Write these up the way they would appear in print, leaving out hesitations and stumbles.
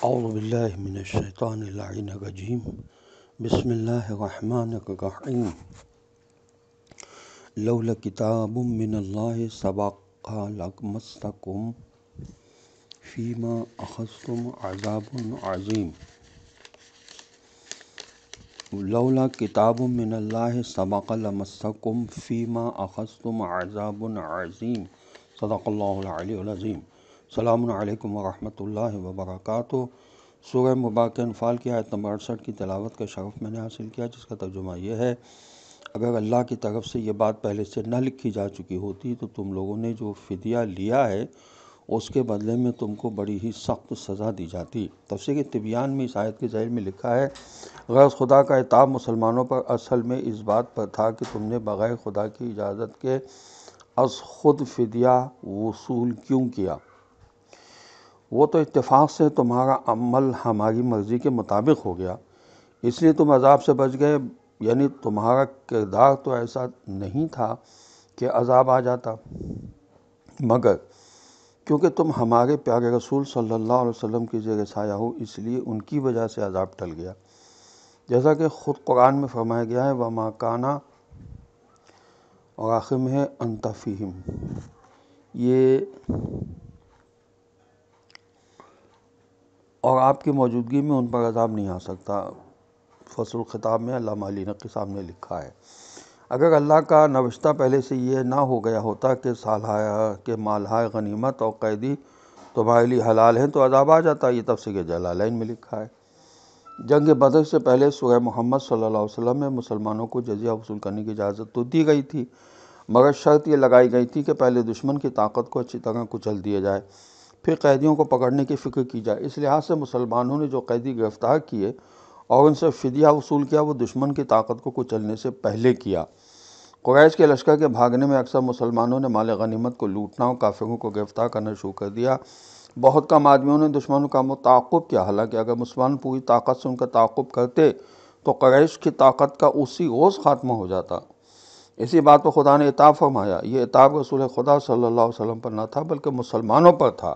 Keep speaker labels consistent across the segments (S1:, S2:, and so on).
S1: اعوذ باللہ من الشیطان اللعین الرجیم بسم اللہ الرحمن الرحیم لولا کتاب من اللہ سبق لمسکم فیما اخذتم عذاب عظیم لولا کتاب من اللہ سبق لمسکم فیما اخذتم عذاب عظیم صدق اللہ العلی العظیم۔ السلام علیکم ورحمۃ اللہ وبرکاتہ۔ سورہ مبارکہ انفال کی آیت نمبر 68 کی تلاوت کا شرف میں نے حاصل کیا، جس کا ترجمہ یہ ہے: اگر اللہ کی طرف سے یہ بات پہلے سے نہ لکھی جا چکی ہوتی تو تم لوگوں نے جو فدیہ لیا ہے اس کے بدلے میں تم کو بڑی ہی سخت سزا دی جاتی۔ تفسیر طبیان میں اس آیت کے ذیل میں لکھا ہے: غیر خدا کا عتاب مسلمانوں پر اصل میں اس بات پر تھا کہ تم نے بغیر خدا کی اجازت کے از خود فدیہ وصول کیوں کیا؟ وہ تو اتفاق سے تمہارا عمل ہماری مرضی کے مطابق ہو گیا، اس لیے تم عذاب سے بچ گئے، یعنی تمہارا کردار تو ایسا نہیں تھا کہ عذاب آ جاتا، مگر کیونکہ تم ہمارے پیارے رسول صلی اللہ علیہ وسلم کی زیر سایہ ہو، اس لیے ان کی وجہ سے عذاب ٹل گیا، جیسا کہ خود قرآن میں فرمایا گیا ہے: وَمَا كَانَ، اور آخر میں ہے أَنْتَ فِيهِمْ، یہ اور آپ کی موجودگی میں ان پر عذاب نہیں آ سکتا۔ فصل الخطاب میں علامہ علی نقی صاحب نے لکھا ہے: اگر اللہ کا نوشتہ پہلے سے یہ نہ ہو گیا ہوتا کہ مالہائے غنیمت اور قیدی تمہارے لیے حلال ہیں تو عذاب آ جاتا۔ یہ تفسیر جلالین میں لکھا ہے۔ جنگ بدر سے پہلے سورہ محمد صلی اللہ علیہ وسلم میں مسلمانوں کو جزیہ وصول کرنے کی اجازت تو دی گئی تھی، مگر شرط یہ لگائی گئی تھی کہ پہلے دشمن کی طاقت کو اچھی طرح کچل دیا جائے، پھر قیدیوں کو پکڑنے کی فکر کی جائے۔ اس لحاظ سے مسلمانوں نے جو قیدی گرفتار کیے اور ان سے فدیہ وصول کیا، وہ دشمن کی طاقت کو کچلنے سے پہلے کیا۔ قریش کے لشکر کے بھاگنے میں اکثر مسلمانوں نے مال غنیمت کو لوٹنا اور کافروں کو گرفتار کرنا شروع کر دیا۔ بہت کم آدمیوں نے دشمنوں کا تعاقب کیا، حالانکہ اگر مسلمان پوری طاقت سے ان کا تعاقب کرتے تو قریش کی طاقت کا اسی روز خاتمہ ہو جاتا۔ اسی بات پر خدا نے عتاب فرمایا۔ یہ عتاب رسول خدا صلی اللہ علیہ وسلم پر نہ تھا بلکہ مسلمانوں پر تھا،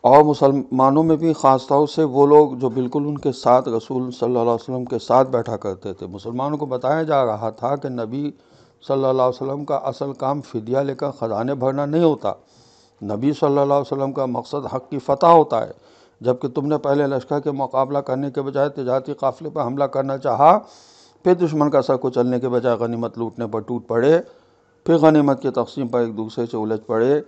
S1: اور مسلمانوں میں بھی خاص طور سے وہ لوگ جو بالکل ان کے ساتھ رسول صلی اللہ علیہ وسلم کے ساتھ بیٹھا کرتے تھے۔ مسلمانوں کو بتایا جا رہا تھا کہ نبی صلی اللہ علیہ وسلم کا اصل کام فدیہ لے کر خزانے بھرنا نہیں ہوتا، نبی صلی اللہ علیہ وسلم کا مقصد حق کی فتح ہوتا ہے۔ جبکہ تم نے پہلے لشکر کے مقابلہ کرنے کے بجائے تجارتی قافلے پر حملہ کرنا چاہا، پھر دشمن کا سر کچلنے کے بجائے غنیمت لوٹنے پر ٹوٹ پڑے، پھر غنیمت کی تقسیم پر ایک دوسرے سے الجھ پڑے۔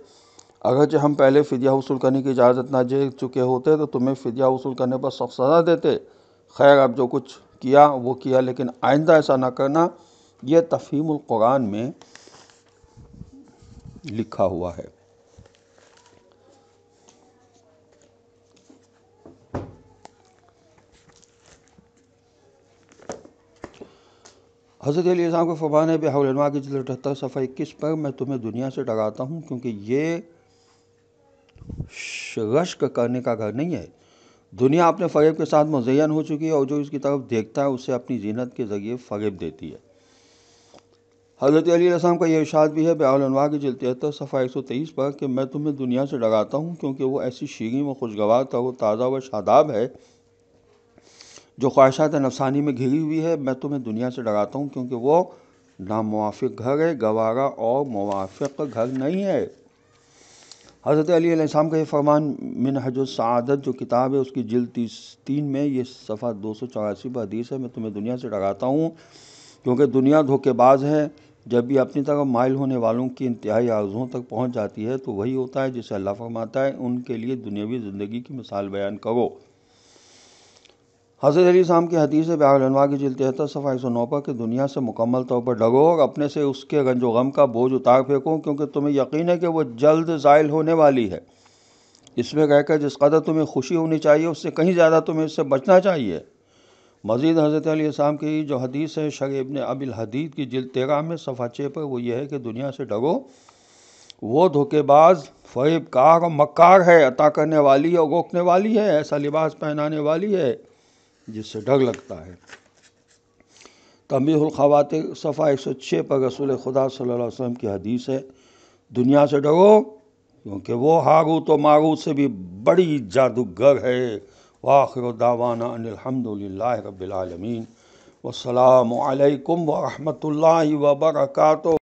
S1: اگرچہ ہم پہلے فدیہ وصول کرنے کی اجازت نہ دے چکے ہوتے تو تمہیں فدیہ وصول کرنے پر سخت سزا دیتے۔ خیر، اب جو کچھ کیا وہ کیا، لیکن آئندہ ایسا نہ کرنا۔ یہ تفہیم القرآن میں لکھا ہوا ہے۔ حضرت علی السلام کو فرمان ہے بحول انواع کی جلد 78 صفحہ 21 پر: میں تمہیں دنیا سے ڈراتا ہوں کیونکہ یہ رشک کرنے کا گھر نہیں ہے۔ دنیا اپنے فریب کے ساتھ مزین ہو چکی ہے اور جو اس کی طرف دیکھتا ہے اسے اپنی زینت کے ذریعے فریب دیتی ہے۔ حضرت علی علیہ السلام کا یہ ارشاد بھی ہے بحول انواع کی جلد 73 صفحہ 123 پر کہ میں تمہیں دنیا سے ڈراتا ہوں کیونکہ وہ ایسی شیریں و خوشگوار تر و تازہ و شاداب ہے جو خواہشات نفسانی میں گھری ہوئی ہے۔ میں تمہیں دنیا سے ڈراتا ہوں کیونکہ وہ ناموافق گھر ہے، گوارا اور موافق گھر نہیں ہے۔ حضرت علی علیہ السلام کا یہ فرمان منہج السعادت جو کتاب ہے اس کی جلد 3 میں یہ صفحہ 284 پر حدیث ہے: میں تمہیں دنیا سے ڈراتا ہوں کیونکہ دنیا دھوکے باز ہے۔ جب بھی اپنی طرف مائل ہونے والوں کی انتہائی آرزوؤں تک پہنچ جاتی ہے تو وہی ہوتا ہے جسے اللہ فرماتا ہے: ان کے لیے دنیاوی زندگی کی مثال بیان کرو۔ حضرت علیہ السلام کی حدیث ہے بحول انواع کی جلد 73 صفحہ 109 پر کہ دنیا سے مکمل طور پر ڈرو اور اپنے سے اس کے رنج و غم کا بوجھ اتار پھینکو، کیونکہ تمہیں یقین ہے کہ وہ جلد زائل ہونے والی ہے۔ اس میں رہ کر جس قدر تمہیں خوشی ہونی چاہیے اس سے کہیں زیادہ تمہیں اس سے بچنا چاہیے۔ مزید حضرت علیہ السلام کی جو حدیث ہے شرح ابن ابی الحدید کی جلد 13 میں صفحہ 6 پر وہ یہ ہے کہ دنیا سے ڈرو، وہ دھوکے باز، فریب کار اور مکار ہے، عطا کرنے والی اور روکنے والی ہے، ایسا لباس پہنانے والی ہے جس سے ڈر لگتا ہے۔ تنبیہ الخواطر صفحہ 106 پر رسول خدا صلی اللہ علیہ وسلم کی حدیث ہے: دنیا سے ڈرو کیونکہ وہ ہاروت و ماروت سے بھی بڑی جادوگر ہے۔ وآخر دعوانا ان الحمدللہ رب العالمین، والسلام علیکم ورحمۃ اللہ وبرکاتہ۔